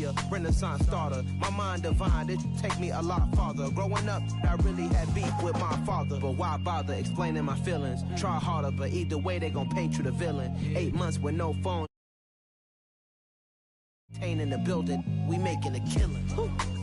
a Renaissance starter. My mind divine, it take me a lot farther. Growing up, I really had beef with my father. But why bother explaining my feelings? Try harder, but either way they gon' paint you the villain. 8 months with no phone. In the building, we making a killing.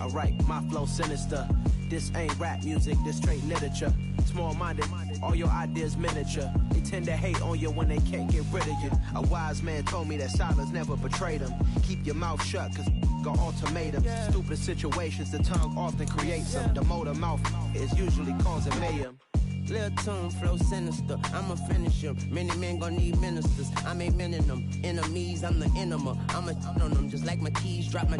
Alright, my flow sinister. This ain't rap music, this straight literature. Small-minded, all your ideas miniature. They tend to hate on you when they can't get rid of you. A wise man told me that silence never betrayed him. Keep your mouth shut, cause got ultimatums. Stupid situations, the tongue often creates them. The motor mouth is usually causing mayhem. Lil' tune, flow sinister, I'ma finish him. Many men gon' need ministers, I'm aiming them. Enemies, I'm the enema, I'ma on them. Just like my keys, drop my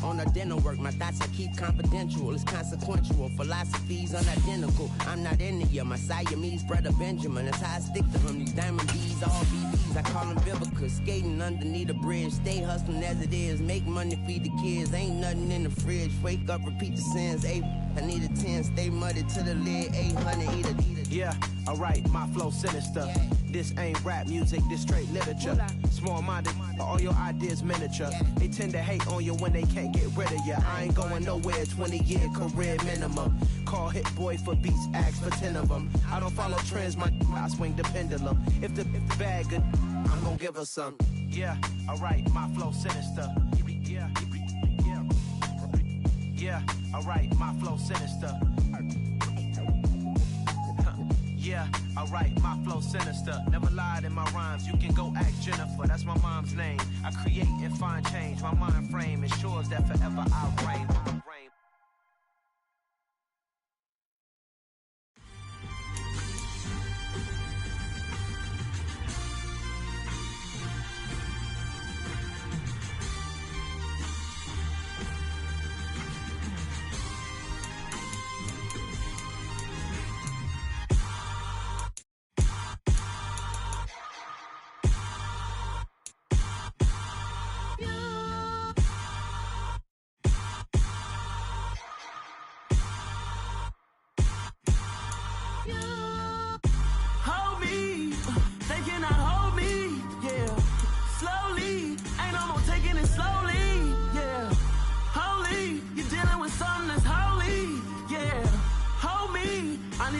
on a dental work. My thoughts I keep confidential, it's consequential. Philosophies unidentical, I'm not into you. My Siamese brother Benjamin, that's how I stick to him. These diamond D's, all BBs, I call them Vivica. Skating underneath a bridge, stay hustling as it is. Make money, feed the kids, ain't nothing in the fridge. Wake up, repeat the sins, I need a 10, stay muddy to the lid, 800, eat a. Yeah, alright, my flow sinister. This ain't rap music, this straight literature. Small-minded, all your ideas miniature. They tend to hate on you when they can't get rid of you. I ain't going nowhere, 20-year career minimum. Call Hit Boy for beats, ask for 10 of them. I don't follow trends, I swing the pendulum. If the bag good, I'm gonna give her some. Yeah, alright, my flow sinister. Yeah, alright, my flow sinister. Yeah, alright, my flow sinister. Never lied in my rhymes, you can go ask Jennifer. That's my mom's name. I create and find change. My mind frame ensures that forever I'll reign.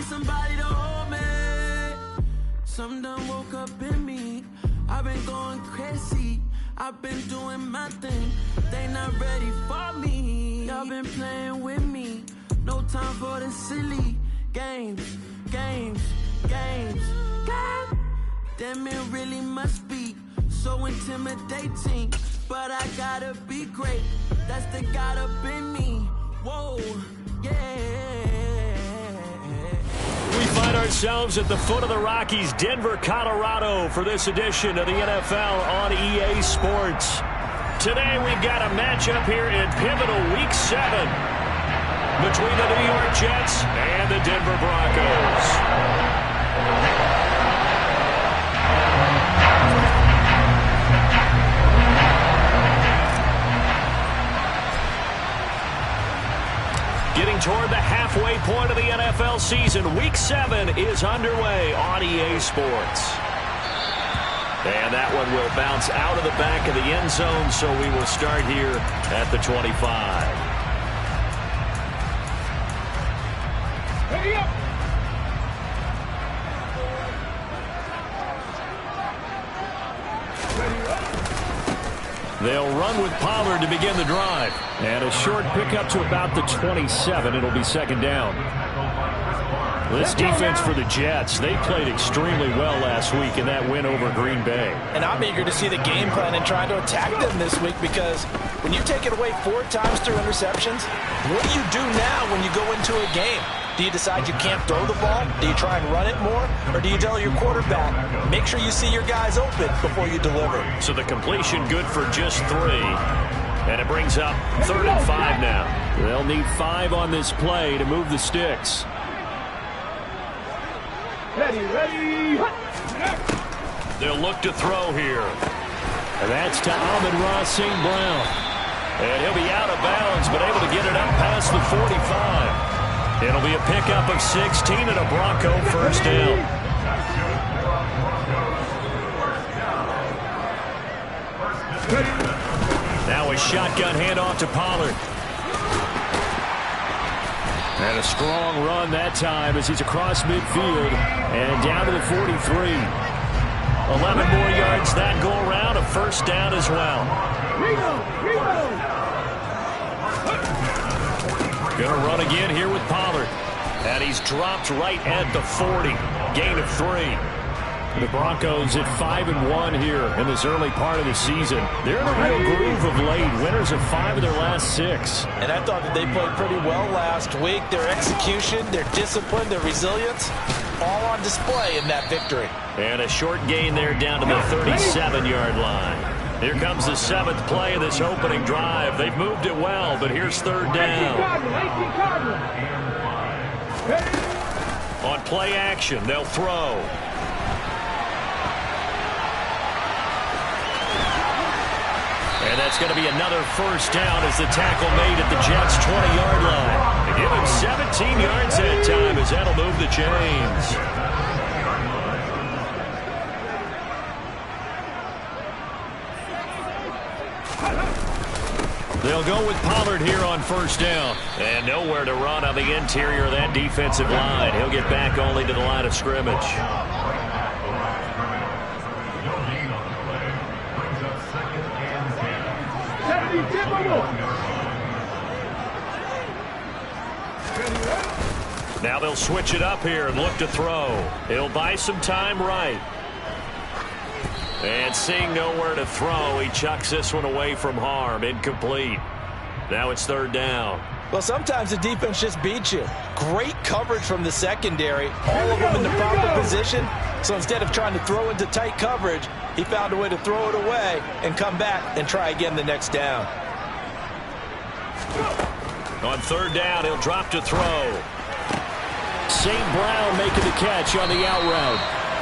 Somebody to hold me. Something done woke up in me. I've been going crazy. I've been doing my thing. They not ready for me. Y'all been playing with me. No time for the silly games. Damn, it really must be so intimidating. But I gotta be great. That's the God up in me. Whoa, yeah. We find ourselves at the foot of the Rockies, Denver, Colorado, for this edition of the NFL on EA Sports. Today we've got a matchup here in pivotal Week 7 between the New York Jets and the Denver Broncos. Getting toward the halfway point of the NFL season, Week 7 is underway on EA Sports. And that one will bounce out of the back of the end zone, so we will start here at the 25. Ready up! They'll run with Pollard to begin the drive. And a short pickup to about the 27. It'll be second down. This defense for the Jets, they played extremely well last week in that win over Green Bay. And I'm eager to see the game plan and trying to attack them this week, because when you take it away 4 times through interceptions, what do you do now when you go into a game? Do you decide you can't throw the ball? Do you try and run it more? Or do you tell your quarterback, make sure you see your guys open before you deliver? So the completion good for just 3. And it brings up 3rd and 5 now. They'll need 5 on this play to move the sticks. Ready. They'll look to throw here. And that's to Amon-Ra St. Brown. And he'll be out of bounds, but able to get it up past the 45. It'll be a pickup of 16 and a Bronco first down. Now a shotgun handoff to Pollard. And a strong run that time as he's across midfield and down to the 43. 11 more yards that go around, a first down as well. Gonna run again here with Pollard. And he's dropped right at the 40. Gain of 3. The Broncos at 5-1 here in this early part of the season. They're in a real groove of late. Winners of 5 of their last 6. And I thought that they played pretty well last week. Their execution, their discipline, their resilience, all on display in that victory. And a short gain there down to the 37-yard line. Here comes the 7th play of this opening drive. They've moved it well, but here's third down. On play action, they'll throw. And that's going to be another first down as the tackle made at the Jets' 20-yard line. They give him 17 yards that time as that'll move the chains. They'll go with Pollard here on first down. And nowhere to run on the interior of that defensive line. He'll get back only to the line of scrimmage. Now they'll switch it up here and look to throw. He'll buy some time right. And seeing nowhere to throw, he chucks this one away from harm. Incomplete. Now it's third down. Well, sometimes the defense just beats you. Great coverage from the secondary. All of them in the proper position. So instead of trying to throw into tight coverage, he found a way to throw it away and come back and try again the next down. On third down, he'll drop to throw. St. Brown making the catch on the out route.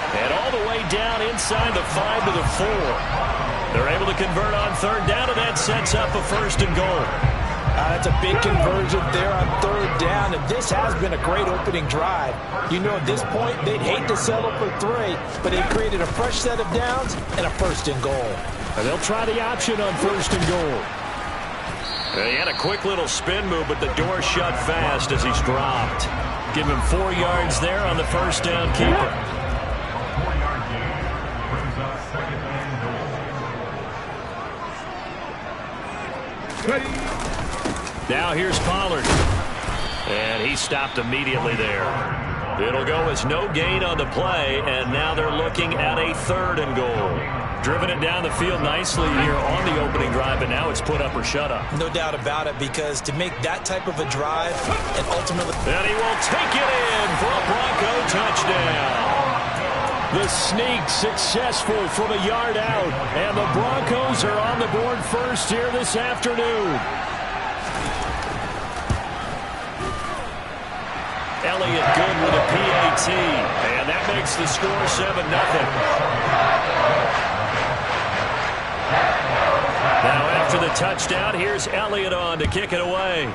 And all the way down inside the 5 to the 4. They're able to convert on third down, and that sets up a first and goal. That's a big conversion there on third down, and this has been a great opening drive. You know, at this point, they'd hate to settle for 3, but they've created a fresh set of downs and a first and goal. And they'll try the option on first and goal. He had a quick little spin move, but the door shut fast as he's dropped. Give him 4 yards there on the first down keeper. Now here's Pollard. And he stopped immediately there. It'll go as no gain on the play, and now they're looking at a third and goal. Driven it down the field nicely here on the opening drive, and now it's put up or shut up. No doubt about it, because to make that type of a drive and ultimately... And he will take it in for a Bronco touchdown. The sneak successful from a yard out, and the Broncos are on the board first here this afternoon. Elliott good with a PAT, and that makes the score 7-0. Now after the touchdown, here's Elliott on to kick it away.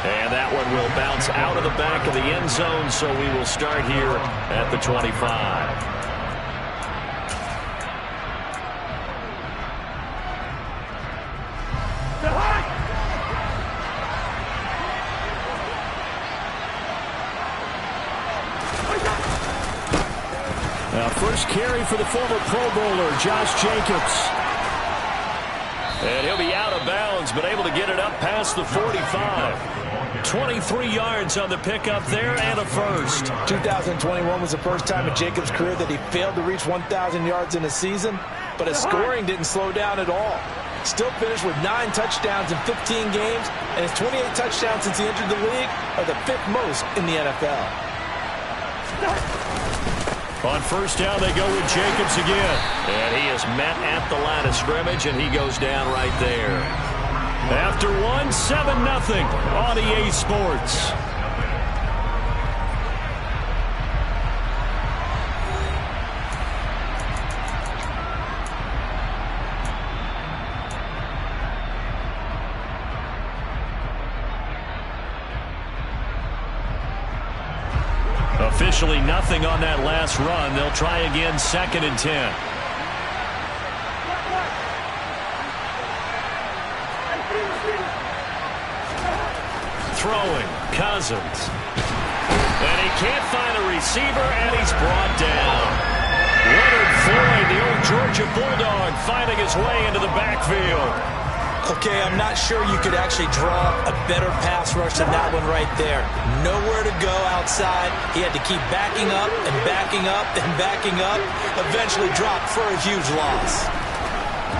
And that one will bounce out of the back of the end zone, so we will start here at the 25. First carry for the former Pro Bowler, Josh Jacobs. And he'll be out of bounds, but able to get it up past the 45. 23 yards on the pickup there and a first. 2021 was the first time in Jacobs' career that he failed to reach 1,000 yards in a season, but his scoring didn't slow down at all. Still finished with 9 touchdowns in 15 games, and his 28 touchdowns since he entered the league are the 5th most in the NFL. On first down, they go with Jacobs again. And he is met at the line of scrimmage, and he goes down right there. After one, 7-0 on EA Sports. Officially nothing on that last run. They'll try again, 2nd and 10. Throwing, Cousins. And he can't find a receiver, and he's brought down. Leonard Floyd, the old Georgia Bulldog, finding his way into the backfield. Okay, I'm not sure you could actually draw a better pass rush than that one right there. Nowhere to go outside. He had to keep backing up and backing up and backing up. Eventually dropped for a huge loss.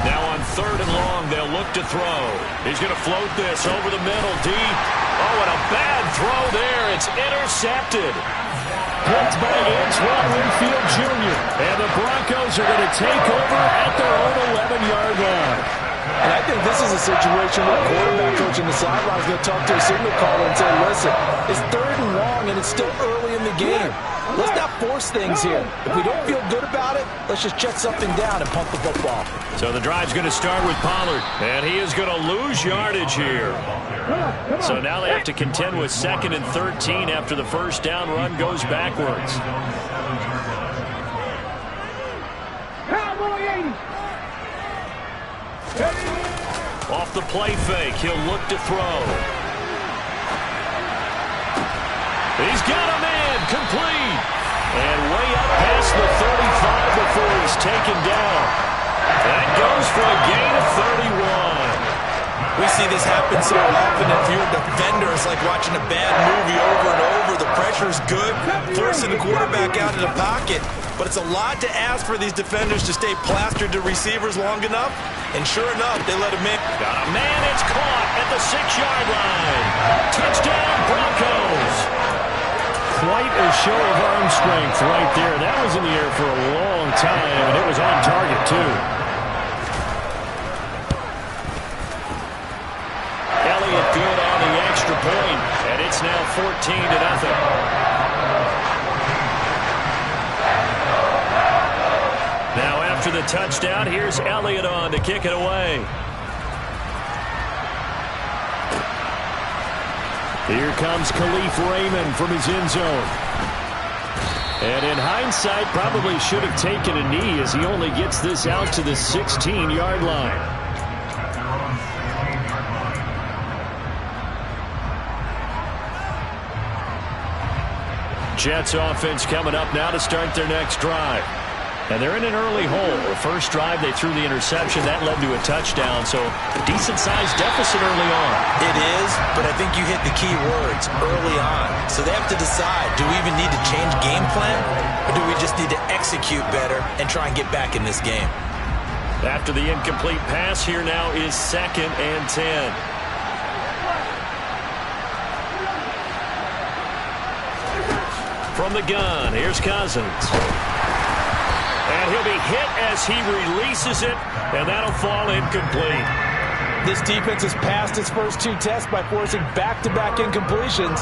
Now on 3rd and long, they'll look to throw. He's going to float this over the middle, deep. Oh, and a bad throw there. It's intercepted. Picked by Antoine Winfield Jr. And the Broncos are going to take over at their own 11-yard line. And I think this is a situation where the quarterback coach on the sideline is going to talk to a signal caller and say, listen, it's 3rd and long and it's still early in the game. Let's not force things here. If we don't feel good about it, let's just check something down and pump the football. So the drive's going to start with Pollard, and he is going to lose yardage here. So now they have to contend with 2nd and 13 after the first down run goes backwards. Off the play fake, he'll look to throw. He's got a man, complete. And way up past the 35 before he's taken down. That goes for a gain of 31. We see this happen so often. If you're a defender, it's like watching a bad movie over and over. The pressure's good, forcing the quarterback out of the pocket. But it's a lot to ask for these defenders to stay plastered to receivers long enough. And sure enough, they let him in. Got a man, it's caught at the 6-yard line. Touchdown, Broncos. Quite a show of arm strength right there. That was in the air for a long time, and it was on target, too. Elliott good on the extra point, and it's now 14-0. Now after the touchdown, here's Elliott on to kick it away. Here comes Khalif Raymond from his end zone. And in hindsight, probably should have taken a knee as he only gets this out to the 16-yard line. Jets offense coming up now to start their next drive. And they're in an early hole. The first drive, they threw the interception. That led to a touchdown, so a decent-sized deficit early on. It is, but I think you hit the key words, early on. So they have to decide, do we even need to change game plan, or do we just need to execute better and try and get back in this game? After the incomplete pass, here now is 2nd and 10. From the gun, here's Cousins. And he'll be hit as he releases it, and that'll fall incomplete. This defense has passed its first 2 tests by forcing back-to-back incompletions.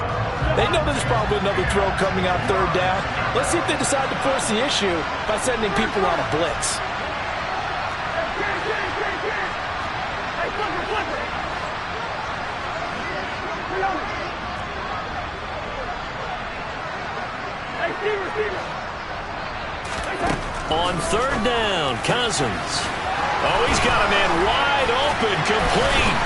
They know there's probably another throw coming out 3rd down. Let's see if they decide to force the issue by sending people on a blitz. On 3rd down, Cousins. Oh, he's got a man wide open, complete.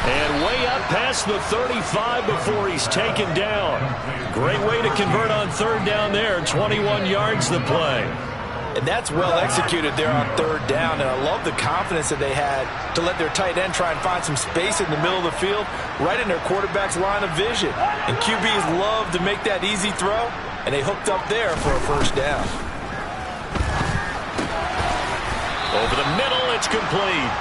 And way up past the 35 before he's taken down. Great way to convert on 3rd down there. 21 yards the play. And that's well executed there on 3rd down. And I love the confidence that they had to let their tight end try and find some space in the middle of the field, right in their quarterback's line of vision. And QBs love to make that easy throw, and they hooked up there for a 1st down. Over the middle, it's complete.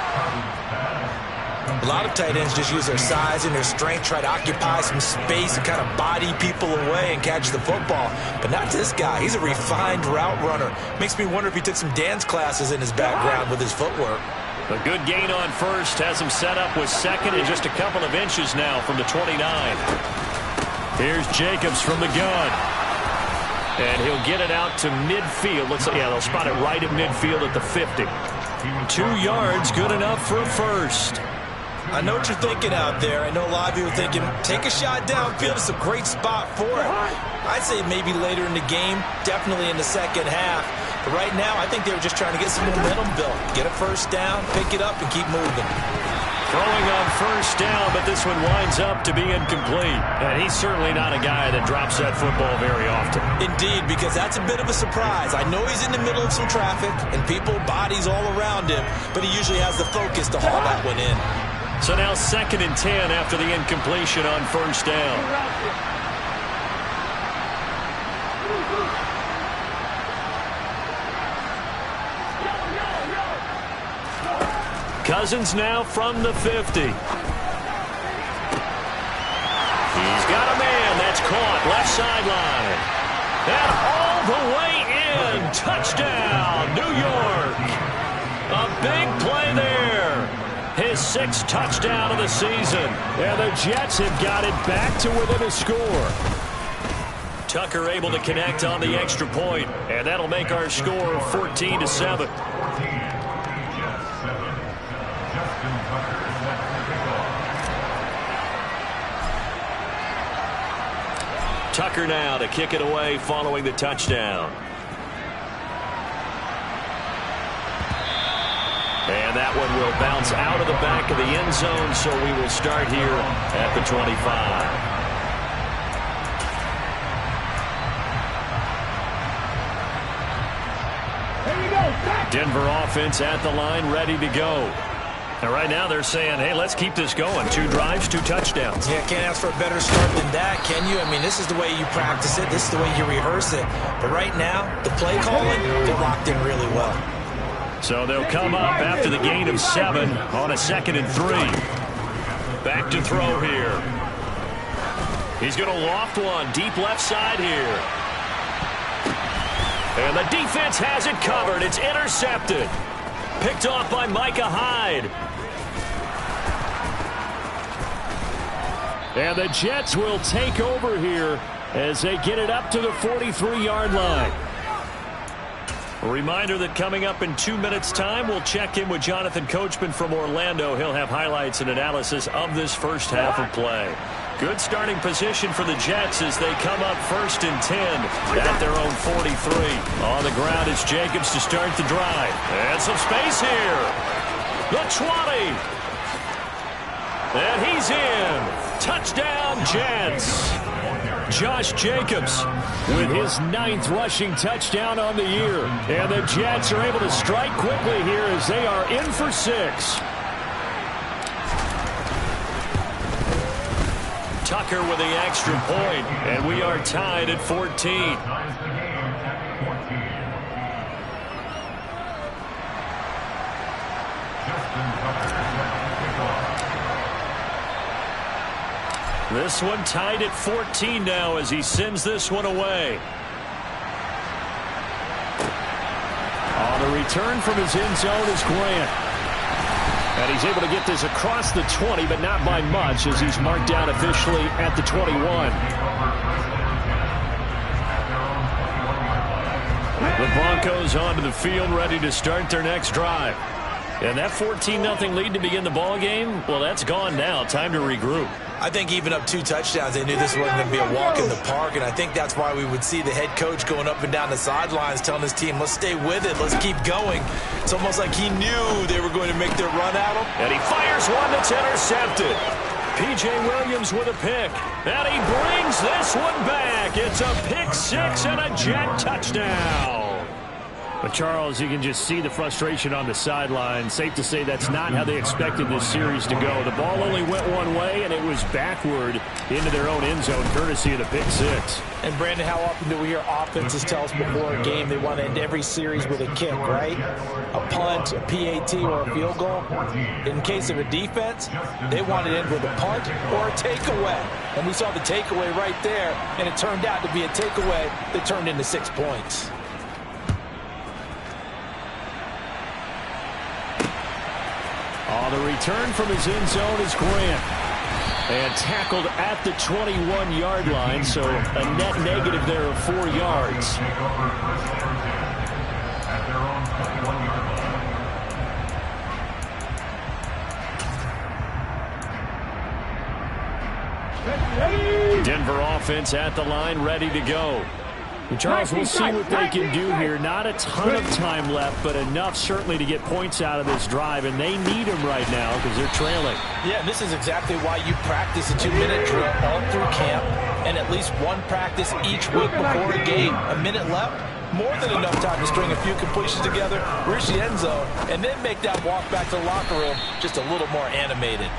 A lot of tight ends just use their size and their strength, try to occupy some space and kind of body people away and catch the football. But not this guy. He's a refined route runner. Makes me wonder if he took some dance classes in his background with his footwork. A good gain on 1st has him set up with 2nd and just a couple of inches now from the 29. Here's Jacobs from the gun. And he'll get it out to midfield. Looks like, yeah, they'll spot it right at midfield at the 50. 2 yards, good enough for a 1st. I know what you're thinking out there. I know a lot of you are thinking, take a shot downfield. It's a great spot for it. I'd say maybe later in the game, definitely in the 2nd half. But right now, I think they were just trying to get some momentum built. Get a 1st down, pick it up, and keep moving. Throwing on first down, but this one winds up to be incomplete. And he's certainly not a guy that drops that football very often. Indeed, because that's a bit of a surprise. I know he's in the middle of some traffic and people, bodies all around him, but he usually has the focus to haul that one in. So now 2nd and 10 after the incompletion on first down. Cousins now from the 50. He's got a man that's caught left sideline. And all the way in. Touchdown, New York. A big play there. His 6th touchdown of the season. And the Jets have got it back to within a score. Tucker able to connect on the extra point. And that'll make our score 14-7. Tucker now to kick it away following the touchdown. And that one will bounce out of the back of the end zone, so we will start here at the 25. Denver offense at the line, ready to go. And right now they're saying, hey, let's keep this going. 2 drives, 2 touchdowns. Yeah, can't ask for a better start than that, can you? I mean, this is the way you practice it. This is the way you rehearse it. But right now, the play calling, they're locked in really well. So they'll come up after the gain of 7 on a 2nd and 3. Back to throw here. He's going to loft one deep left side here. And the defense has it covered. It's intercepted. Picked off by Micah Hyde. And the Jets will take over here as they get it up to the 43-yard line. A reminder that coming up in 2 minutes' time, we'll check in with Jonathan Coachman from Orlando. He'll have highlights and analysis of this first half of play. Good starting position for the Jets as they come up 1st and 10 at their own 43. On the ground, it's Jacobs to start the drive. And some space here. The 20. And he's in. Touchdown, Jets. Josh Jacobs with his 9th rushing touchdown on the year. And the Jets are able to strike quickly here as they are in for 6. Tucker with the extra point, and we are tied at 14. This one tied at 14 now as he sends this one away. On the return from his end zone is Grant. And he's able to get this across the 20, but not by much as he's marked down officially at the 21. The Broncos onto the field ready to start their next drive. And that 14-0 lead to begin the ball game, well, that's gone now. Time to regroup. I think even up 2 touchdowns, they knew this wasn't going to be a walk in the park, and I think that's why we would see the head coach going up and down the sidelines telling his team, let's stay with it, let's keep going. It's almost like he knew they were going to make their run at him. And he fires one that's intercepted. P.J. Williams with a pick. And he brings this one back. It's a pick 6 and a Jet touchdown. But, Charles, you can just see the frustration on the sideline. Safe to say that's not how they expected this series to go. The ball only went one way, and it was backward into their own end zone, courtesy of the pick 6. And, Brandon, how often do we hear offenses tell us before a game they want to end every series with a kick, right? A punt, a PAT, or a field goal. In case of a defense, they want to end with a punt or a takeaway. And we saw the takeaway right there, and it turned out to be a takeaway that turned into 6 points. On the return from his end zone is Grant. And tackled at the 21-yard line, so a net negative there of 4 yards. Denver offense at the line, ready to go. Charles, we'll see what they can do here. Not a ton of time left, but enough certainly to get points out of this drive, and they need them right now because they're trailing. Yeah, this is exactly why you practice a 2-minute drill all through camp and at least one practice each week before a game. A minute left, more than enough time to string a few completions together, reach the end zone, and then make that walk back to the locker room just a little more animated.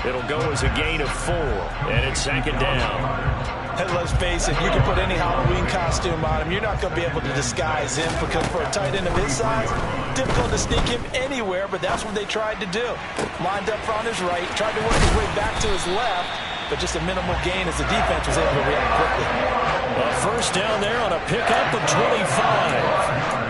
It'll go as a gain of 4, and it's second down. And let's face it, you can put any Halloween costume on him. You're not going to be able to disguise him because for a tight end of his size, difficult to sneak him anywhere, but that's what they tried to do. Lined up on his right, tried to work his way back to his left, but just a minimal gain as the defense was able to react quickly. A first down there on a pickup of 25.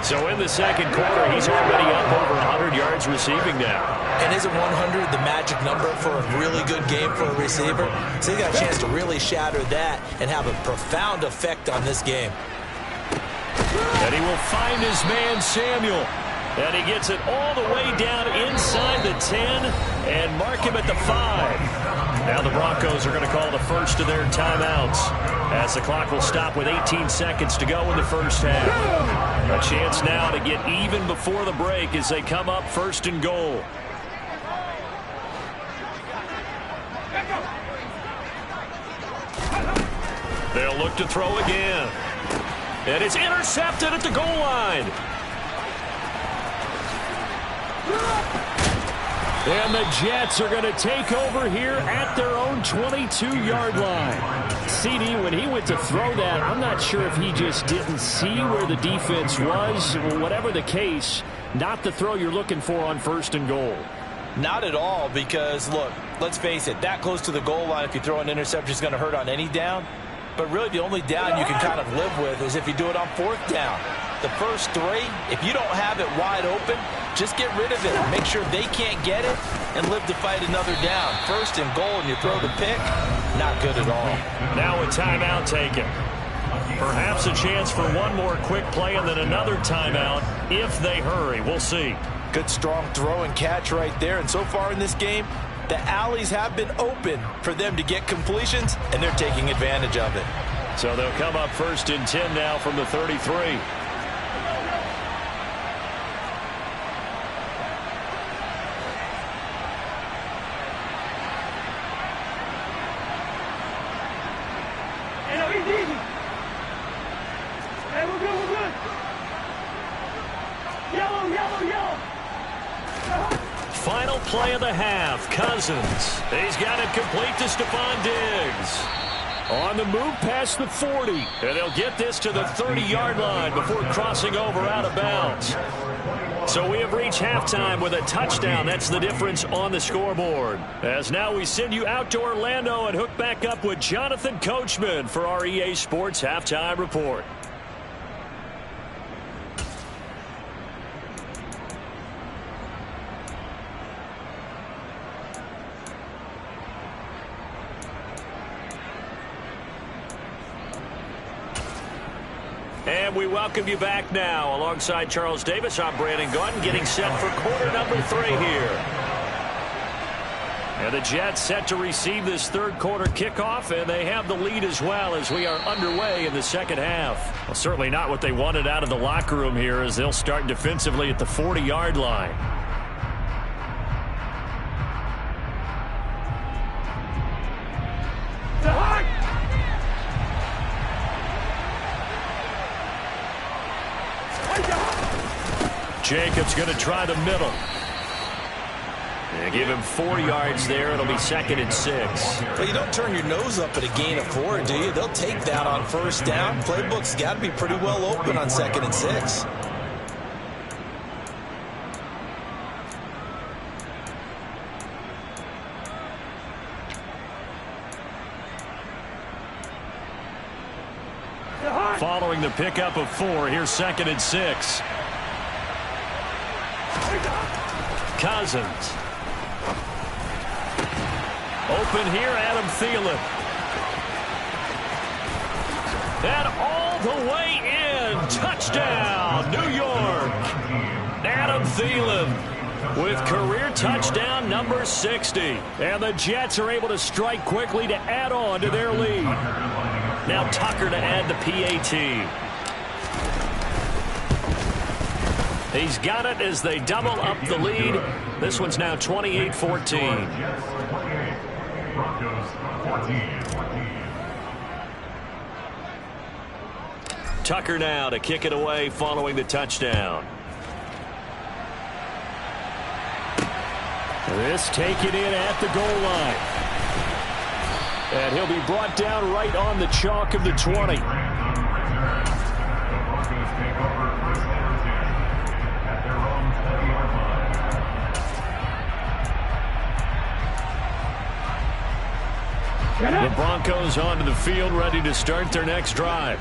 So in the second quarter, he's already up over 100 yards receiving now. And isn't 100 the magic number for a really good game for a receiver? So he got a chance to really shatter that and have a profound effect on this game. And he will find his man Samuel. And he gets it all the way down inside the 10 and mark him at the 5. Now the Broncos are going to call the first of their timeouts as the clock will stop with 18 seconds to go in the first half. A chance now to get even before the break as they come up first and goal. They'll look to throw again. And it's intercepted at the goal line. And the Jets are going to take over here at their own 22-yard line. CD, when he went to throw that, I'm not sure if he just didn't see where the defense was. Whatever the case, not the throw you're looking for on first and goal. Not at all, because, look, let's face it, that close to the goal line, if you throw an interception, is going to hurt on any down. But really the only down you can kind of live with is if you do it on fourth down. The first 3, if you don't have it wide open, just get rid of it. Make sure they can't get it and live to fight another down. First and goal and you throw the pick, not good at all. Now a timeout taken. Perhaps a chance for one more quick play and then another timeout if they hurry. We'll see. Good strong throw and catch right there. And so far in this game, the alleys have been open for them to get completions, and they're taking advantage of it. So they'll come up first and 10 now from the 33. Final play of the half. Cousins. He's got it complete to Stephon Diggs. On the move past the 40. And they'll get this to the 30-yard line before crossing over out of bounds. So we have reached halftime with a touchdown. That's the difference on the scoreboard. As now we send you out to Orlando and hook back up with Jonathan Coachman for our EA Sports Halftime Report. And we welcome you back now. Alongside Charles Davis, I'm Brandon Gaudin, getting set for quarter number 3 here. And the Jets set to receive this third quarter kickoff, and they have the lead as well as we are underway in the second half. Well, certainly not what they wanted out of the locker room here as they'll start defensively at the 40-yard line. Jacobs going to try the middle. And give him 4 yards there. It'll be second and 6. Well, you don't turn your nose up at a gain of 4, do you? They'll take that on first down. Playbook's got to be pretty well open on second and 6. Following the pickup of 4, here's second and 6. Cousins. Open here, Adam Thielen. And all the way in. Touchdown, New York. Adam Thielen with career touchdown number 60. And the Jets are able to strike quickly to add on to their lead. Now Tucker to add the PAT. He's got it as they double up the lead. This one's now 28-14. Tucker now to kick it away following the touchdown. This taken in at the goal line. And he'll be brought down right on the chalk of the 20. The Broncos onto the field, ready to start their next drive.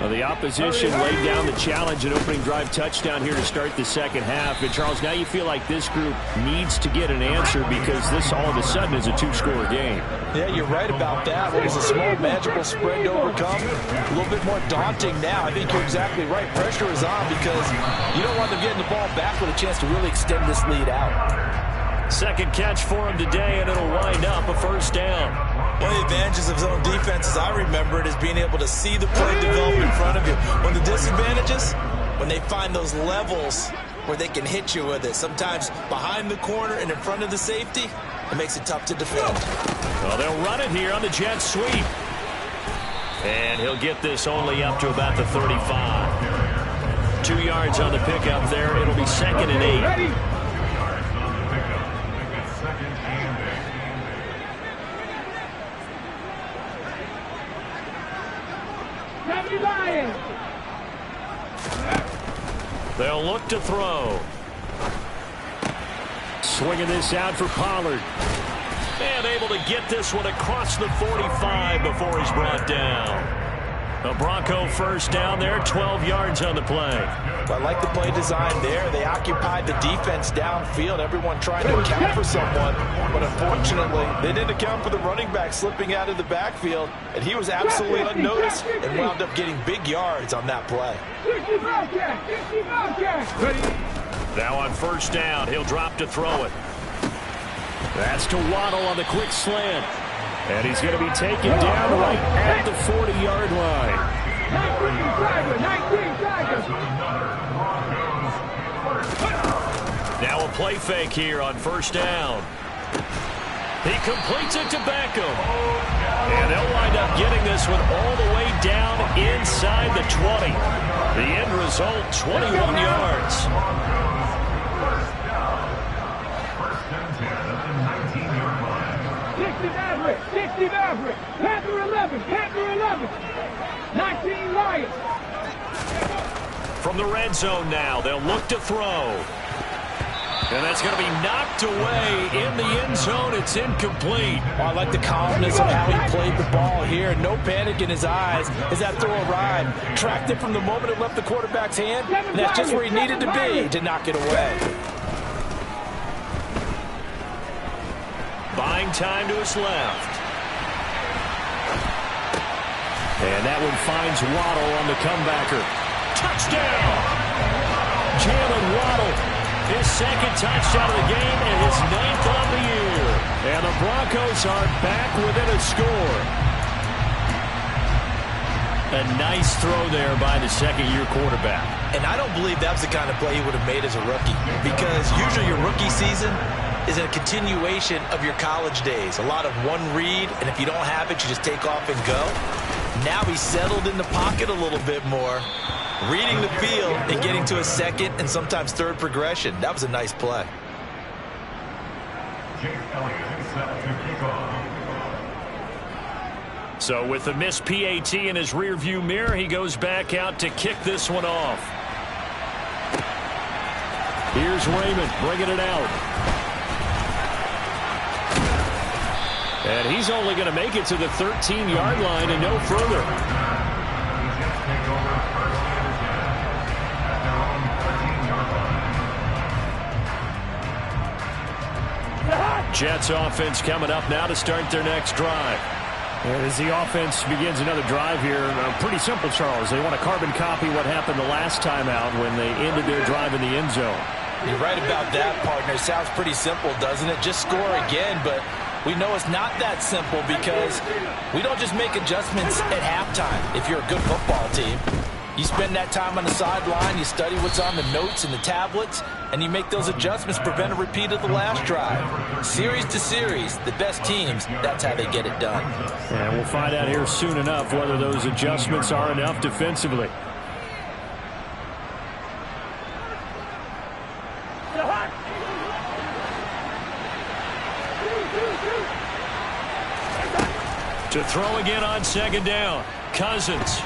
Well, the opposition laid down the challenge, an opening drive touchdown here to start the second half. And, Charles, now you feel like this group needs to get an answer because this all of a sudden is a two-score game. Yeah, you're right about that. It was a small, manageable spread to overcome. A little bit more daunting now. I think you're exactly right. Pressure is on because you don't want them getting the ball back with a chance to really extend this lead out. Second catch for him today, and it'll wind up a first down. One of the advantages of zone defense, as I remember it, is being able to see the play develop in front of you. One of the disadvantages, when they find those levels where they can hit you with it, sometimes behind the corner and in front of the safety, it makes it tough to defend. Well, they'll run it here on the jet sweep. And he'll get this only up to about the 35. 2 yards on the pickup there. It'll be 2nd and 8. They'll look to throw. Swinging this out for Pollard. And able to get this one across the 45 before he's brought down. A Bronco first down there, 12 yards on the play. I like the play design there. They occupied the defense downfield, everyone trying to account for someone. But unfortunately, they didn't account for the running back slipping out of the backfield. And he was absolutely unnoticed and wound up getting big yards on that play. Now on first down, he'll drop to throw it. That's to Waddle on the quick slant. And he's going to be taken down right at the 40-yard line. 19 Now a play fake here on first down. He completes it to Beckham. And they'll wind up getting this one all the way down inside the 20. The end result, 21 yards. Panther 11, Panther 11, 19 Lions. From the red zone now, they'll look to throw. And that's going to be knocked away in the end zone. It's incomplete. Well, I like the calmness of how he played the ball here. No panic in his eyes as that throw arrived. Tracked it from the moment it left the quarterback's hand. And that's just where he needed to be to knock it away. Buying time to his left. And that one finds Waddle on the comebacker. Touchdown! Jalen Waddle, his second touchdown of the game and his 9th of the year. And the Broncos are back within a score. A nice throw there by the second-year quarterback. And I don't believe that was the kind of play he would have made as a rookie. Because usually your rookie season is a continuation of your college days. A lot of one read, and if you don't have it, you just take off and go. Now he's settled in the pocket a little bit more, reading the field and getting to a second and sometimes third progression. That was a nice play. So with the missed PAT in his rearview mirror, he goes back out to kick this one off. Here's Raymond bringing it out. And he's only going to make it to the 13-yard line and no further. Jets offense coming up now to start their next drive. And as the offense begins another drive here, pretty simple, Charles. They want to carbon copy what happened the last time out when they ended their drive in the end zone. You're right about that, partner. Sounds pretty simple, doesn't it? Just score again, but We know it's not that simple because we don't just make adjustments at halftime if you're a good football team. You spend that time on the sideline, you study what's on the notes and the tablets, and you make those adjustments, prevent a repeat of the last drive. Series to series, the best teams, that's how they get it done. And we'll find out here soon enough whether those adjustments are enough defensively. To throw again on second down, Cousins.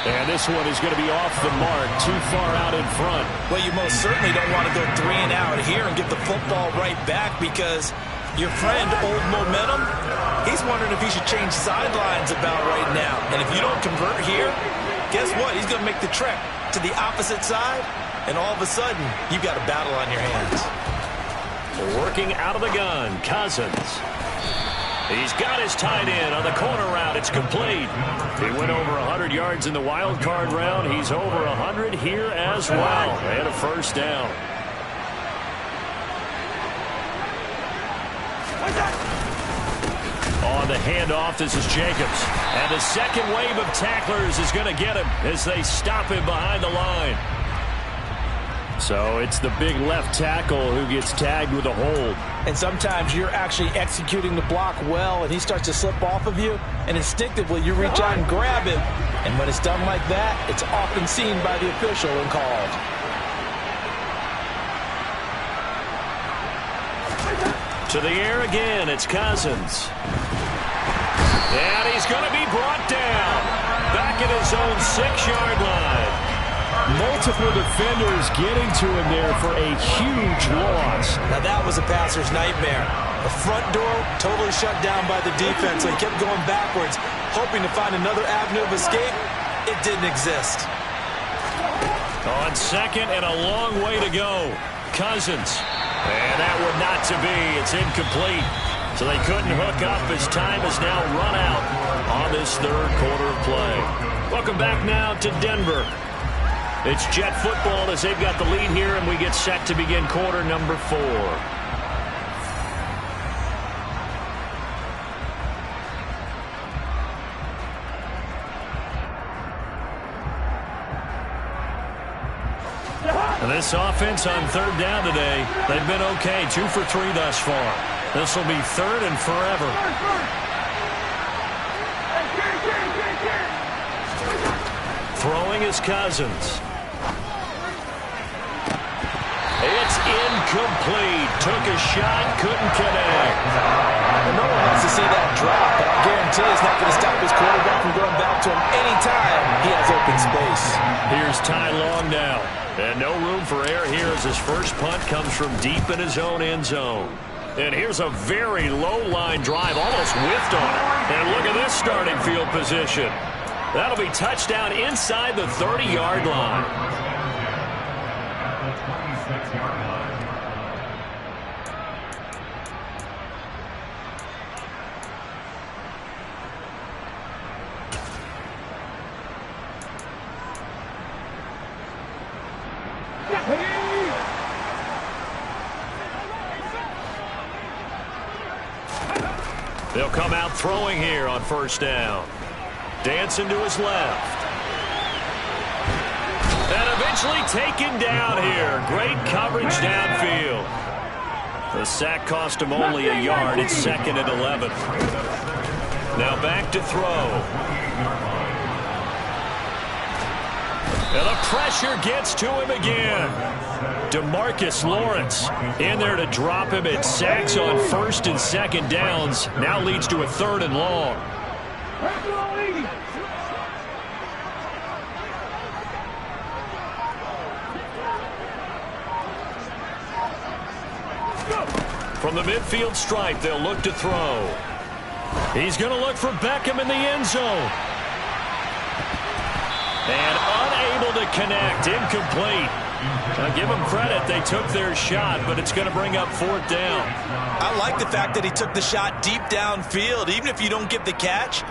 And this one is going to be off the mark, too far out in front. Well, you most certainly don't want to go 3 and out here and get the football right back because your friend, Old Momentum, he's wondering if he should change sidelines about right now. And if you don't convert here, guess what? He's going to make the trek to the opposite side, and all of a sudden, you've got a battle on your hands. Working out of the gun, Cousins. He's got his tight end on the corner route. It's complete. He went over 100 yards in the wild card round. He's over 100 here as well. And a first down. On the handoff, this is Jacobs. And the second wave of tacklers is going to get him as they stop him behind the line. So it's the big left tackle who gets tagged with a hold. And sometimes you're actually executing the block well, and he starts to slip off of you, and instinctively you reach out and grab him. And when it's done like that, it's often seen by the official and called. To the air again, it's Cousins. And he's going to be brought down. Back at his own 6-yard line. Multiple defenders getting to him there for a huge loss. Now that was a passer's nightmare. The front door totally shut down by the defense, so he kept going backwards, hoping to find another avenue of escape. It didn't exist. On second and a long way to go. Cousins. And that one not to be. It's incomplete. So they couldn't hook up as time has now run out on this third quarter of play. Welcome back now to Denver. It's Jet football as they've got the lead here, and we get set to begin quarter number 4. And this offense on third down today, they've been okay. 2 for 3 thus far. This will be third and forever. Throwing is Cousins. It's incomplete. Took a shot, couldn't connect. Well, no one wants to see that drop, but I guarantee it's not going to stop his quarterback from going back to him anytime he has open space. Here's Ty Long now. And no room for error here as his first punt comes from deep in his own end zone. And here's a very low-line drive, almost whiffed on it. And look at this starting field position. That'll be touchdown inside the 30-yard line. They'll come out throwing here on first down. Dancing to his left. And eventually taken down here. Great coverage downfield. The sack cost him only a yard. It's 2nd and 11. Now back to throw. And the pressure gets to him again. DeMarcus Lawrence in there to drop him. It sacks on first and second downs. Now leads to a 3rd and long. From the midfield stripe, they'll look to throw. He's going to look for Beckham in the end zone. And unable to connect. Incomplete. Now give them credit. They took their shot, but it's going to bring up 4th down. I like the fact that he took the shot deep downfield. Even if you don't get the catch,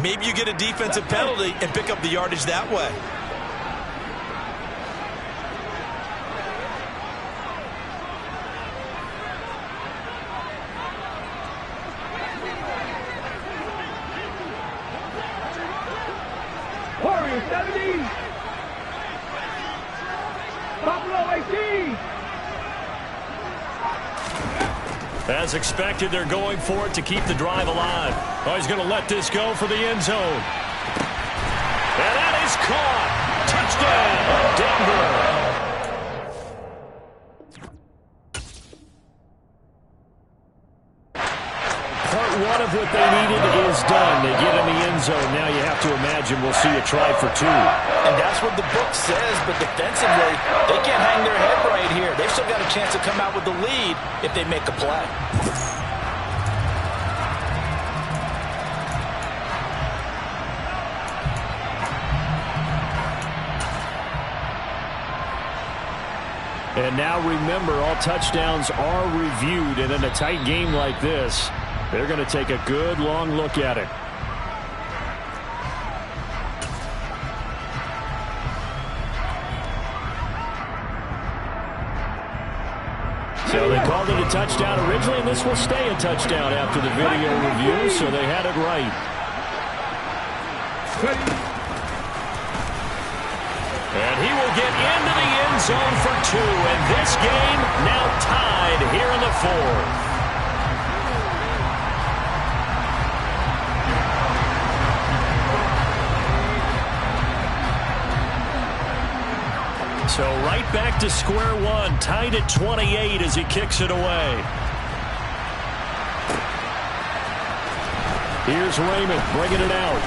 maybe you get a defensive penalty and pick up the yardage that way. 70. Buffalo 18. As expected, they're going for it to keep the drive alive. Oh, he's going to let this go for the end zone. And that is caught. Touchdown, Denver. Part one of what they needed is done. They get in the end zone. Now you have to imagine we'll see a try for two. And that's what the book says, but defensively, they can't hang their head right here. They've still got a chance to come out with the lead if they make a play. And now remember, all touchdowns are reviewed, and in a tight game like this, they're going to take a good long look at it. So they called it a touchdown originally, and this will stay a touchdown after the video review, so they had it right. And he will get into the end zone for two, and this game now tied here in the fourth. So right back to square one, tied at 28 as he kicks it away. Here's Raymond bringing it out.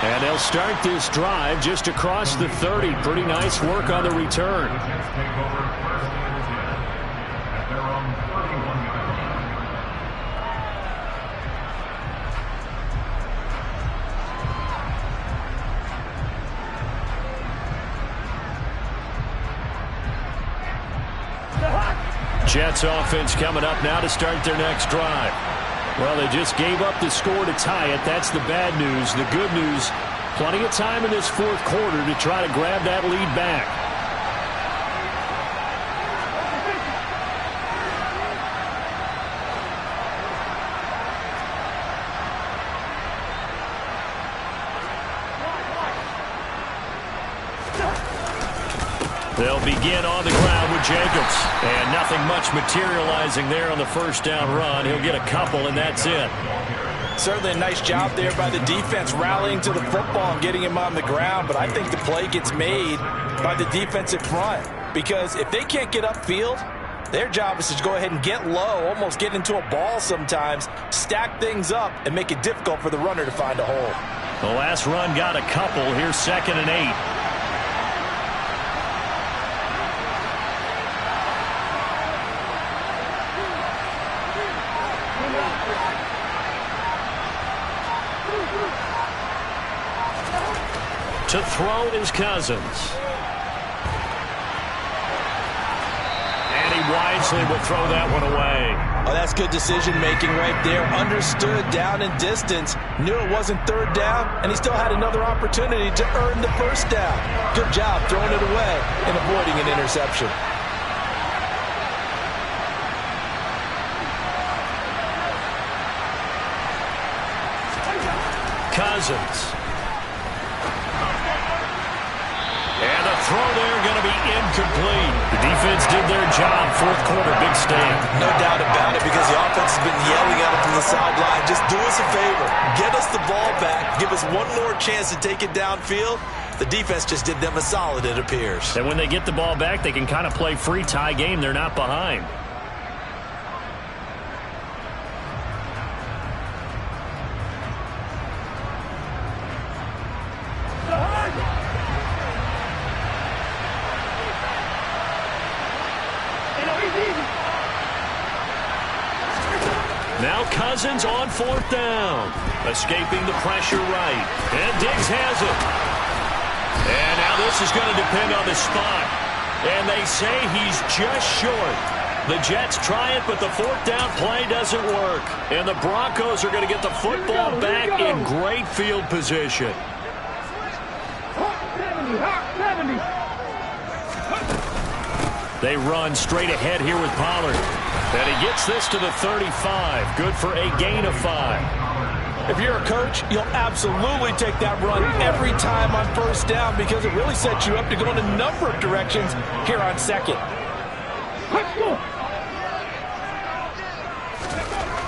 And they'll start this drive just across the 30. Pretty nice work on the return. Jets offense coming up now to start their next drive. Well, they just gave up the score to tie it. That's the bad news. The good news, plenty of time in this fourth quarter to try to grab that lead back. They'll begin on the ground with Jacobs. And nothing much materializing there on the first down run. He'll get a couple, and that's it. Certainly a nice job there by the defense rallying to the football and getting him on the ground. But I think the play gets made by the defensive front. Because if they can't get upfield, their job is to go ahead and get low, almost get into a ball sometimes, stack things up, and make it difficult for the runner to find a hole. The last run got a couple. Here's 2nd and 8. To throw is Cousins. And he wisely will throw that one away. Oh, that's good decision-making right there. Understood down and distance. Knew it wasn't third down, and he still had another opportunity to earn the first down. Good job throwing it away and avoiding an interception. Cousins. And the throw there going to be incomplete. The defense did their job. Fourth quarter, big stand. No doubt about it, because the offense has been yelling at him from the sideline. Just do us a favor. Get us the ball back. Give us one more chance to take it downfield. The defense just did them a solid, it appears. And when they get the ball back, they can kind of play free tie game. They're not behind. Now Cousins on 4th down. Escaping the pressure right. And Diggs has it. And now this is going to depend on the spot. And they say he's just short. The Jets try it, but the 4th down play doesn't work. And the Broncos are going to get the football back in great field position. They run straight ahead here with Pollard. And he gets this to the 35. Good for a gain of 5. If you're a coach, you'll absolutely take that run every time on first down because it really sets you up to go in a number of directions here on second.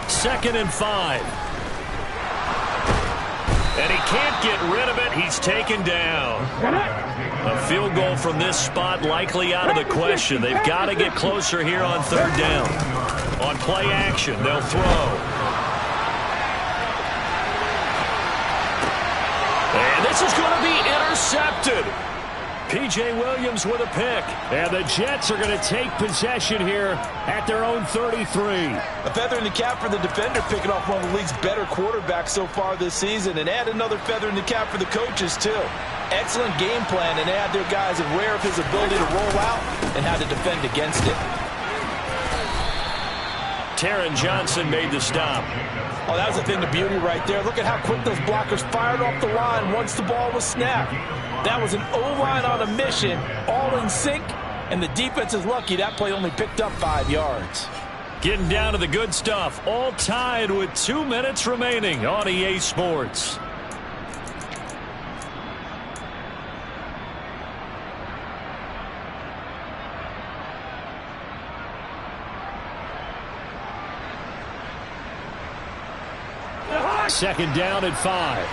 Second and 5. And he can't get rid of it. He's taken down. A field goal from this spot likely out of the question. They've got to get closer here on third down. On play action, they'll throw. And this is going to be intercepted. P.J. Williams with a pick. And the Jets are going to take possession here at their own 33. A feather in the cap for the defender, picking off one of the league's better quarterbacks so far this season. And add another feather in the cap for the coaches, too. Excellent game plan, and add their guys aware of his ability to roll out and how to defend against it. Taron Johnson made the stop. Oh, that was a thing of beauty right there. Look at how quick those blockers fired off the line once the ball was snapped. That was an O-line on a mission, all in sync, and the defense is lucky that play only picked up 5 yards. Getting down to the good stuff, all tied with 2 minutes remaining on EA Sports. Second down at 5.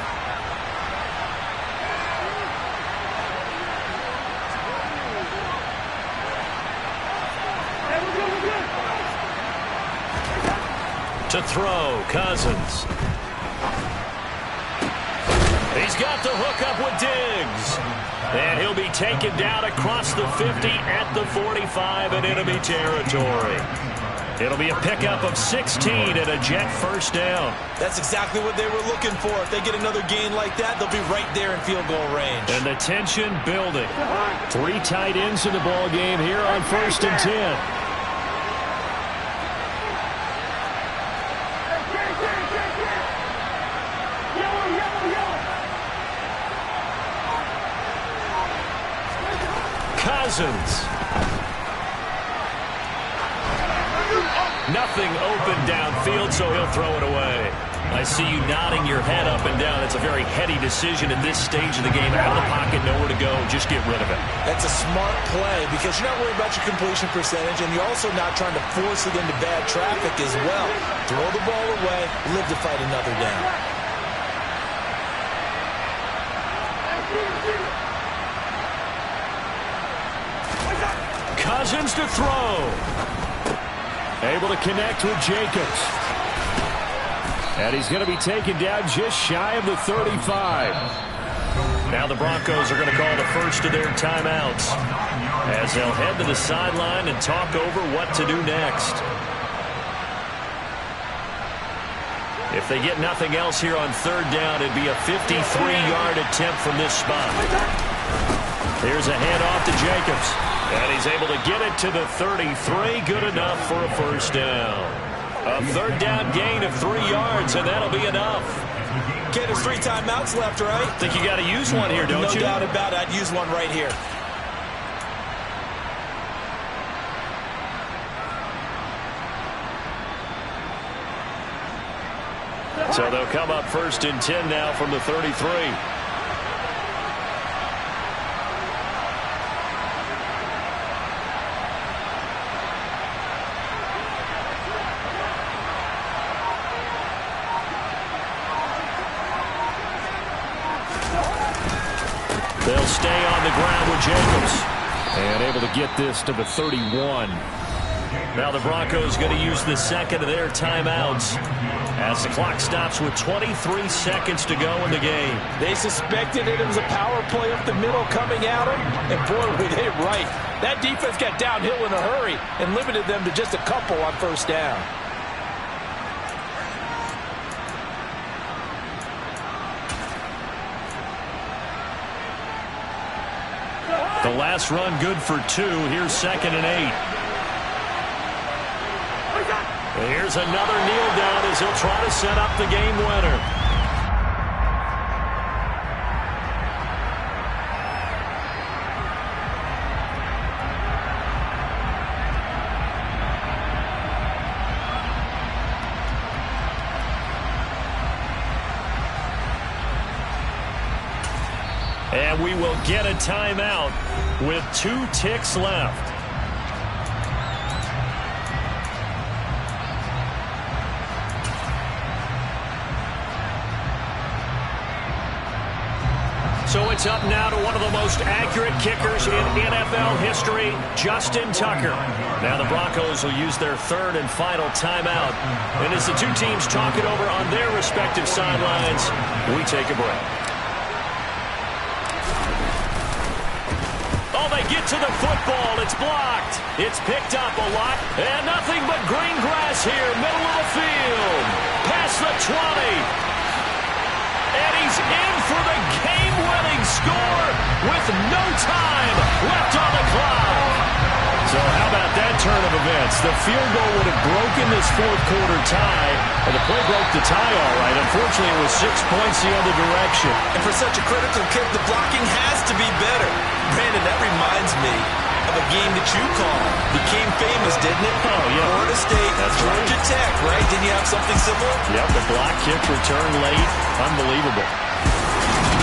To throw, Cousins. He's got the hook up with Diggs. And he'll be taken down across the 50 at the 45 in enemy territory. It'll be a pickup of 16 and a Jet first down. That's exactly what they were looking for. If they get another gain like that, they'll be right there in field goal range. And the tension building. 3 tight ends in the ball game here on 1st and 10. Cousins. Nothing open downfield, so he'll throw it away. I see you nodding your head up and down. It's a very heady decision at this stage of the game. Out of the pocket, nowhere to go. Just get rid of it. That's a smart play because you're not worried about your completion percentage, and you're also not trying to force it into bad traffic as well. Throw the ball away, live to fight another down. Cousins to throw. Able to connect with Jacobs. And he's going to be taken down just shy of the 35. Now the Broncos are going to call the first of their timeouts as they'll head to the sideline and talk over what to do next. If they get nothing else here on third down, it'd be a 53-yard attempt from this spot. Here's a handoff to Jacobs. And he's able to get it to the 33. Good enough for a first down. A third down gain of 3 yards, and that'll be enough. Okay, there's 3 timeouts left, right? Think you got to use one here, don't you? No doubt about it. I'd use one right here. So they'll come up 1st and 10 now from the 33. They'll stay on the ground with Jacobs. And able to get this to the 31. Now the Broncos going to use the second of their timeouts as the clock stops with 23 seconds to go in the game. They suspected it was a power play up the middle coming at them, and boy, were they right. That defense got downhill in a hurry and limited them to just a couple on first down. The last run good for 2. Here's 2nd and 8. Here's another kneel down as he'll try to set up the game winner. And we will get a timeout with 2 ticks left. So it's up now to one of the most accurate kickers in NFL history, Justin Tucker. Now the Broncos will use their 3rd and final timeout. And as the 2 teams talk it over on their respective sidelines, we take a break. Oh, they get to the football. It's blocked. It's picked up a lot. And nothing but green grass here, middle of the field. Past the 20. And he's in for the game-winning score with no time left on the clock. So how about that turn of events? The field goal would have broken this 4th quarter tie, and the play broke the tie all right. Unfortunately, it was 6 points the other direction. And for such a critical kick, the blocking has to be better. Brandon, that reminds me of a game that you called. Became famous, didn't it? Oh, yeah. Florida State, That's Georgia right. Tech, right? Didn't you have something similar? Yep, the block kick returned late. Unbelievable.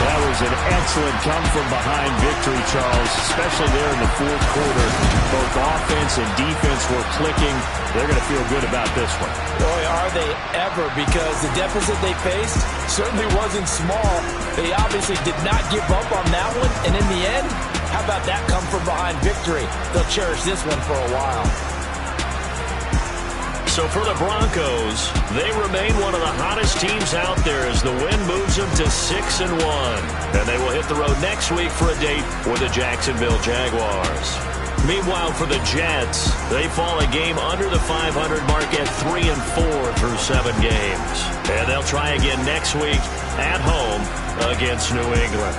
That was an excellent come-from-behind victory, Charles, especially there in the 4th quarter. Both offense and defense were clicking. They're going to feel good about this one. Boy, are they ever, because the deficit they faced certainly wasn't small. They obviously did not give up on that one, and in the end, how about that come-from-behind victory? They'll cherish this one for a while. So for the Broncos, they remain one of the hottest teams out there as the win moves them to 6-1. And they will hit the road next week for a date with the Jacksonville Jaguars. Meanwhile, for the Jets, they fall a game under the 500 mark at 3-4 through 7 games. And they'll try again next week at home against New England.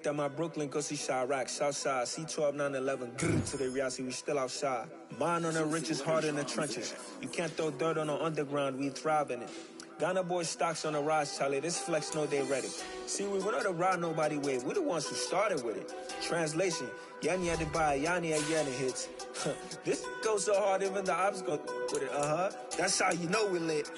At my Brooklyn, go see Chirac, Southside, C12, 911, to the reality, we still outside. Mine on the richest, heart in the trenches. You can't throw dirt on the underground, we thrive in it. Ghana boys stocks on the rise, Charlie, this flex know they ready. See, we were not the ride nobody with, we're the ones who started with it. Translation, Yanni had to buy, Yanni had Yanni hits. This goes so hard, even the ops go with it, That's how you know we lit.